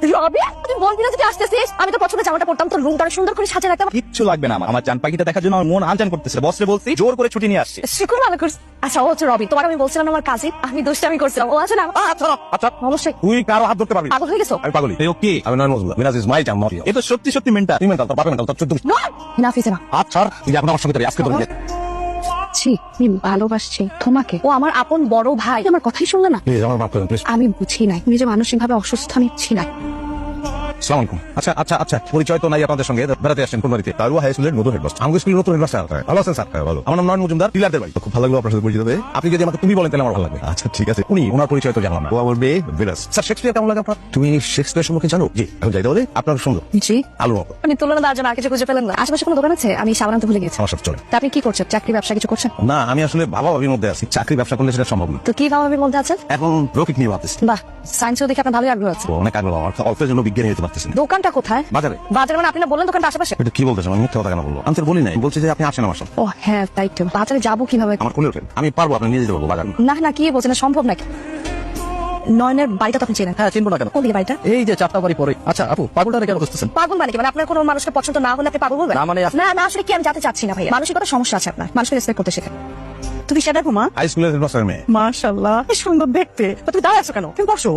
রবি, তুই বলবি না যে তুই আসতেছিস? আমি তো পছন্দের জামাটা পরতাম, তোর রুমটা সুন্দর করে সাজিয়ে রাখতাম। কিচ্ছু লাগবে না আমার জান পাখিটা দেখার জন্য আমার মন আনজান করতেছে। বসরে বলছি জোর করে ছুটি নিয়ে আসছি। শুকুর ভালো করছিস। আচ্ছা ও হচ্ছে রবি, তোমার আমি বলছিলাম না আমার কাজিন, আমি দুষ্টামি করছিলাম। ও আছে না? আচ্ছা আচ্ছা, অবশ্যই। তুই কারো হাত ধরতে পারবি? পাগল হয়ে গেছো? আমি পাগলি। এই ওকে, আমি নয় Majumdar. Minaj is my time not your. এ তো সত্যি সত্যি মেন্টাল। তুই মেন্টাল, তোর বাবা মেন্টাল, তোর 14 না ফিসে না। আচ্ছা তুই এখন আমার সঙ্গে যাবি আজকে তোর বিয়ে। ছি, আমি ভালোবাসছি তোমাকে। ও আমার আপন বড় ভাই, আমার কথাই শুনলে না। প্লিজ আমার মাফ করুন প্লিজ। আমি বুঝি নাই, তুমি যে মানসিক ভাবে অসুস্থ আমি বুঝি নাই। আসসালামু আলাইকুম। আচ্ছা আচ্ছা আচ্ছা, পরিচয় তো নাই আপনাদের সঙ্গে। বেড়াতে আসছেন কোন বাড়িতে? তারুয়া হাই স্কুলের নতুন হেডমাস্টার। আমাদের স্কুলের নতুন হেডমাস্টার। ভালো আছেন স্যার? ভালো। আমার নাম নয়ন মজুমদার, টিলারদের বাড়ি। খুব ভালো লাগলো আপনার সাথে পরিচিত হয়ে। আপনি যদি আমাকে তুমি বলেন তাহলে আমার ভালো লাগবে। আচ্ছা ঠিক আছে। উনি ওনার পরিচয় তো জানলাম না। ও আমার মেয়ে ভিনাস। স্যার শেক্সপিয়ার কেমন লাগে আপনার? তুমি শেক্সপিয়ার সম্পর্কে জানো? জি। এখন যাইতে হবে আপনার সুন্দর জি। আলু মতো। আমি তুলনা দেওয়ার জন্য আর কিছু খুঁজে পেলাম না। আশেপাশে কোনো দোকান আছে? আমি সাবান আনতে ভুলে গেছি। আমার সব চলে। তা আপনি কি করছেন? চাকরি ব্যবসা কিছু করছেন? না, আমি আসলে ভাবা ভাবির মধ্যে আছি। চাকরি ব্যবসা করলে সেটা সম্ভব না। তো কি ভাবে বলতে আছেন? এখন রফিক নিয়ে ভাবতেছি। বাহ, সায়েন্সও দেখে আপনার ভালোই আগ্রহ আছে। ও অনেক আগ্রহ আমার। অল্পের জন্য বিজ্ঞানী হতে পারতেছি না। দোকানটা কোথায়? বাজারে। বাজারে মানে আপনি না বললেন দোকানটা আশেপাশে? এটা কি বলতেছেন? আমি মিথ্যা কথা কেন বলবো? আমি তো বলি নাই, বলছি যে আপনি আসেন আমার সাথে। ও হ্যাঁ, তাই তো। বাজারে যাবো কিভাবে? আমার কোলে ওঠেন, আমি পারবো, আপনি নিয়ে যেতে পারবো বাজার। না না, কি বলছেন? না, সম্ভব নাকি? নয়নের বাড়িটা তো আপনি চেনেন? হ্যাঁ, চিনবো না কেন? কোন দিকে বাড়িটা? এই যে 4টা বাড়ি পরে। আচ্ছা আপু, পাগলটারে কেন খুঁজতেছেন? পাগল মানে কি? মানে আপনার কোনো মানুষকে পছন্দ না হলে আপনি পাগল বলবেন? না মানে না না, আসলে কি আমি জানতে চাচ্ছি না ভাইয়া। মানসিকতা সমস্যা আছে আপনার, মানুষকে রেসপেক্ট করতে শেখেন। তুমি সেটা ঘুমা। হাই স্কুলের হেডমাস্টার মেয়ে। মাশাআল্লাহ, কি সুন্দর দেখতে। তো তুমি দাঁড়ায় আছো কেন? তুমি বসো।